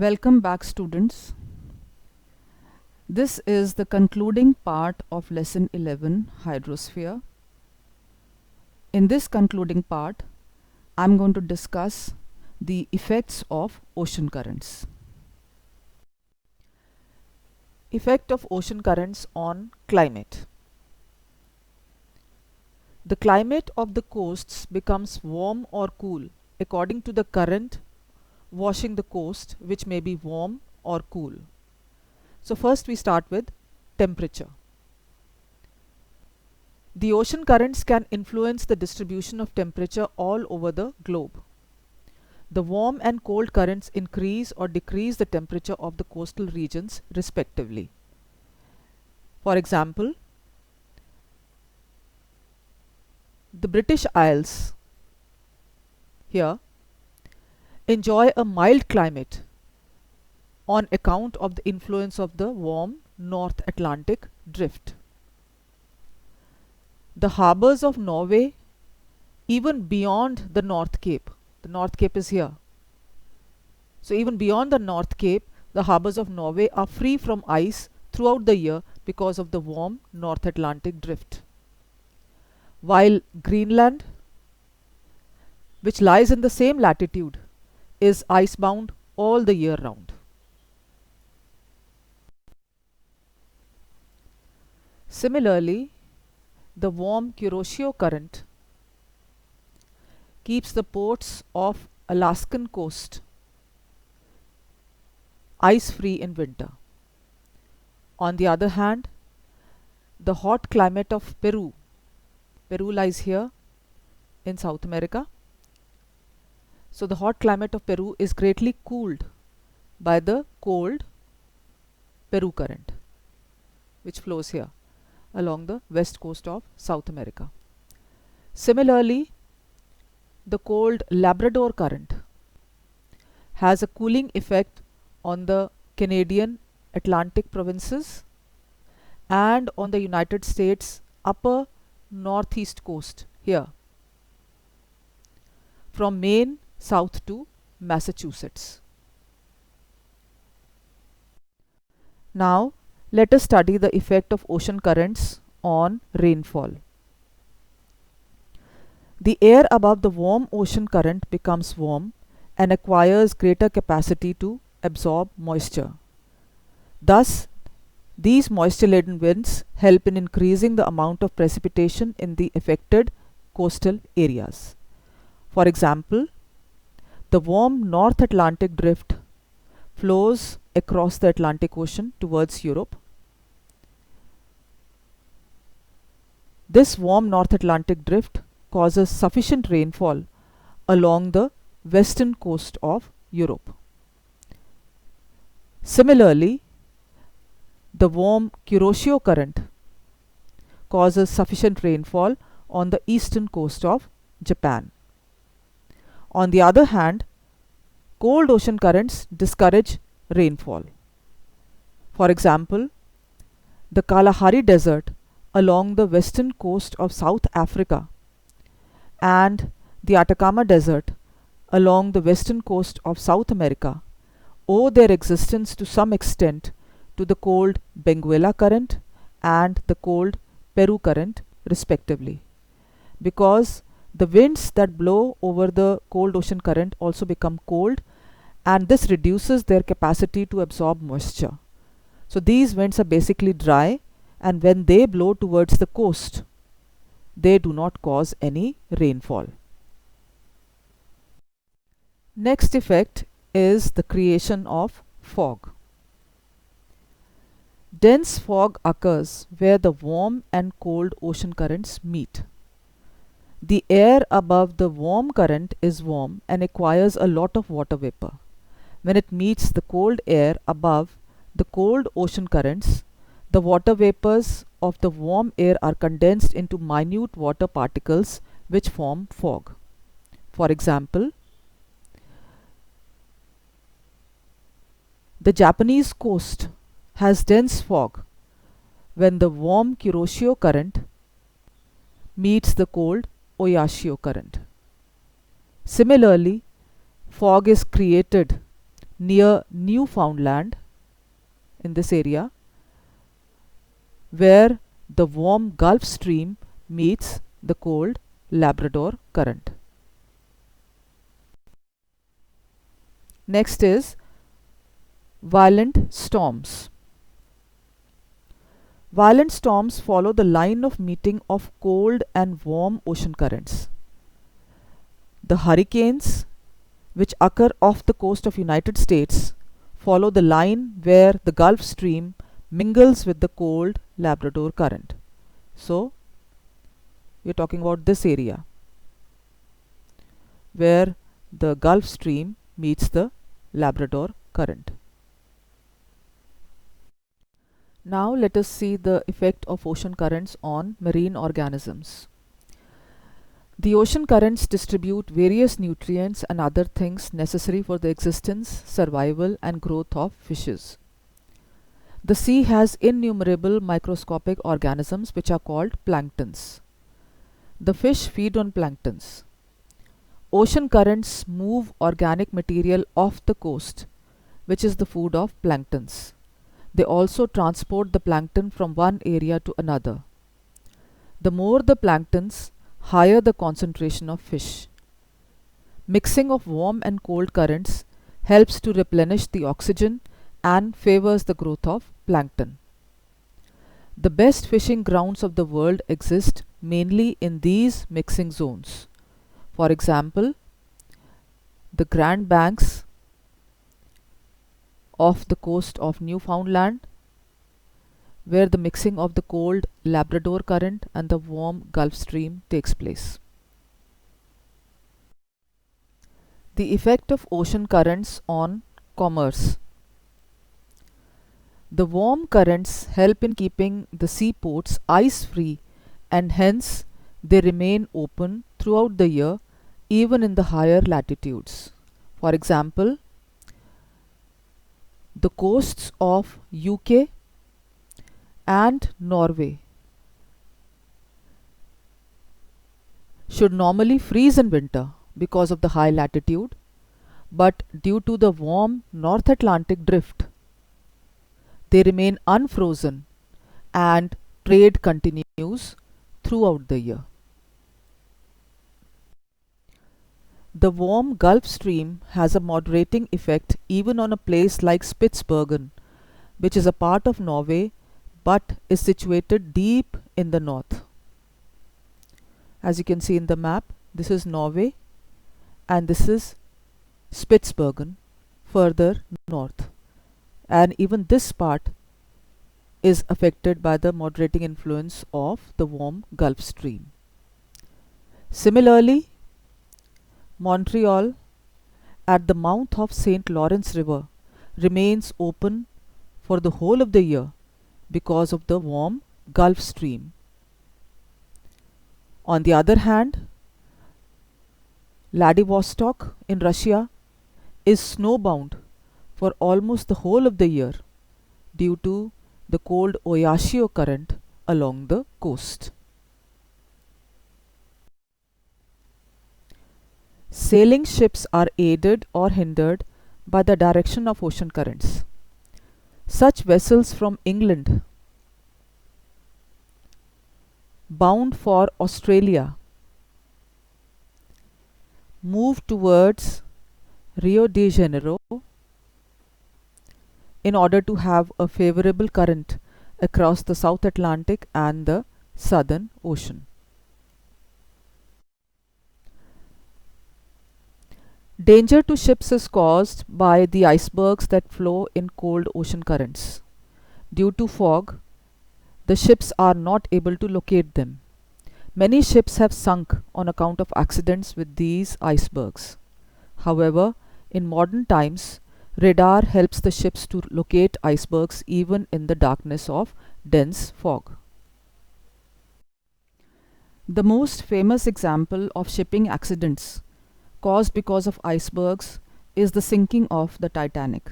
Welcome back, students. This is the concluding part of Lesson 11, Hydrosphere. In this concluding part, I'm going to discuss the effects of ocean currents. Effect of ocean currents on climate. The climate of the coasts becomes warm or cool according to the current washing the coast, which may be warm or cool. So first we start with temperature. The ocean currents can influence the distribution of temperature all over the globe. The warm and cold currents increase or decrease the temperature of the coastal regions respectively. For example, the British Isles here enjoy a mild climate on account of the influence of the warm North Atlantic drift. The harbours of Norway, even beyond the North Cape is here. So even beyond the North Cape, the harbours of Norway are free from ice throughout the year because of the warm North Atlantic drift. While Greenland, which lies in the same latitude, is icebound all the year round. Similarly, the warm Kuroshio current keeps the ports of Alaskan coast ice-free in winter. On the other hand, the hot climate of Peru lies here in South America. So the hot climate of Peru is greatly cooled by the cold Peru current, which flows here along the west coast of South America. Similarly, the cold Labrador current has a cooling effect on the Canadian Atlantic provinces and on the United States upper northeast coast here, from Maine south to Massachusetts. Now let us study the effect of ocean currents on rainfall. The air above the warm ocean current becomes warm and acquires greater capacity to absorb moisture. Thus, these moisture-laden winds help in increasing the amount of precipitation in the affected coastal areas. For example, the warm North Atlantic drift flows across the Atlantic Ocean towards Europe. This warm North Atlantic drift causes sufficient rainfall along the western coast of Europe. Similarly, the warm Kuroshio current causes sufficient rainfall on the eastern coast of Japan. On the other hand, cold ocean currents discourage rainfall. For example, the Kalahari Desert along the western coast of South Africa and the Atacama Desert along the western coast of South America owe their existence to some extent to the cold Benguela current and the cold Peru current respectively, because the winds that blow over the cold ocean current also become cold, and this reduces their capacity to absorb moisture. So these winds are basically dry, and when they blow towards the coast, they do not cause any rainfall. Next effect is the creation of fog. Dense fog occurs where the warm and cold ocean currents meet. The air above the warm current is warm and acquires a lot of water vapor. When it meets the cold air above the cold ocean currents, the water vapors of the warm air are condensed into minute water particles which form fog. For example, the Japanese coast has dense fog when the warm Kuroshio current meets the cold Oyashio current. Similarly, fog is created near Newfoundland, in this area, where the warm Gulf Stream meets the cold Labrador Current. Next is violent storms. Violent storms follow the line of meeting of cold and warm ocean currents. The hurricanes, which occur off the coast of United States, follow the line where the Gulf Stream mingles with the cold Labrador Current. So, we are talking about this area where the Gulf Stream meets the Labrador Current. Now let us see the effect of ocean currents on marine organisms. The ocean currents distribute various nutrients and other things necessary for the existence, survival and growth of fishes. The sea has innumerable microscopic organisms which are called planktons. The fish feed on planktons. Ocean currents move organic material off the coast, which is the food of planktons. They also transport the plankton from one area to another. The more the planktons, higher the concentration of fish. Mixing of warm and cold currents helps to replenish the oxygen and favors the growth of plankton. The best fishing grounds of the world exist mainly in these mixing zones. For example, the Grand Banks off the coast of Newfoundland, where the mixing of the cold Labrador Current and the warm Gulf Stream takes place. The effect of ocean currents on commerce. The warm currents help in keeping the seaports ice-free, and hence they remain open throughout the year even in the higher latitudes. For example, the coasts of UK and Norway should normally freeze in winter because of the high latitude, but due to the warm North Atlantic drift, they remain unfrozen and trade continues throughout the year. The warm Gulf Stream has a moderating effect even on a place like Spitsbergen, which is a part of Norway but is situated deep in the north. As you can see in the map, this is Norway and this is Spitsbergen further north, and even this part is affected by the moderating influence of the warm Gulf Stream. Similarly, Montreal at the mouth of St. Lawrence River remains open for the whole of the year because of the warm Gulf Stream. On the other hand, Vladivostok in Russia is snowbound for almost the whole of the year due to the cold Oyashio current along the coast. Sailing ships are aided or hindered by the direction of ocean currents. Such vessels from England bound for Australia move towards Rio de Janeiro in order to have a favorable current across the South Atlantic and the Southern Ocean. Danger to ships is caused by the icebergs that flow in cold ocean currents. Due to fog, the ships are not able to locate them. Many ships have sunk on account of accidents with these icebergs. However, in modern times, radar helps the ships to locate icebergs even in the darkness of dense fog. The most famous example of shipping accidents caused because of icebergs is the sinking of the Titanic.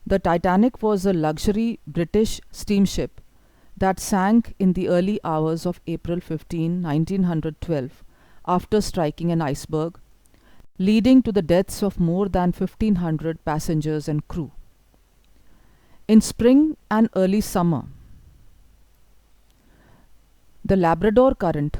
The Titanic was a luxury British steamship that sank in the early hours of April 15, 1912 after striking an iceberg leading to the deaths of more than 1,500 passengers and crew. In spring and early summer, the Labrador Current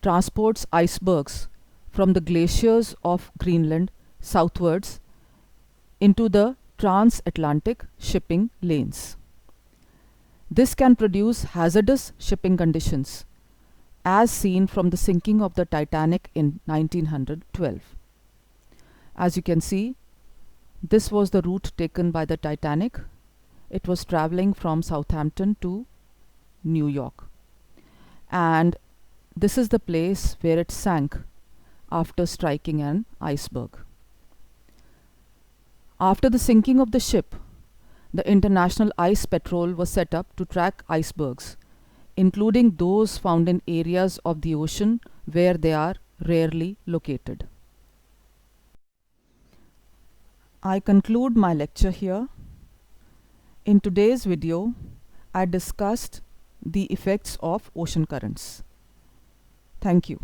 transports icebergs from the glaciers of Greenland southwards into the transatlantic shipping lanes. This can produce hazardous shipping conditions, as seen from the sinking of the Titanic in 1912. As you can see, this was the route taken by the Titanic. It was traveling from Southampton to New York. And this is the place where it sank after striking an iceberg. After the sinking of the ship, the International Ice Patrol was set up to track icebergs, including those found in areas of the ocean where they are rarely located. I conclude my lecture here. In today's video, I discussed the effects of ocean currents. Thank you.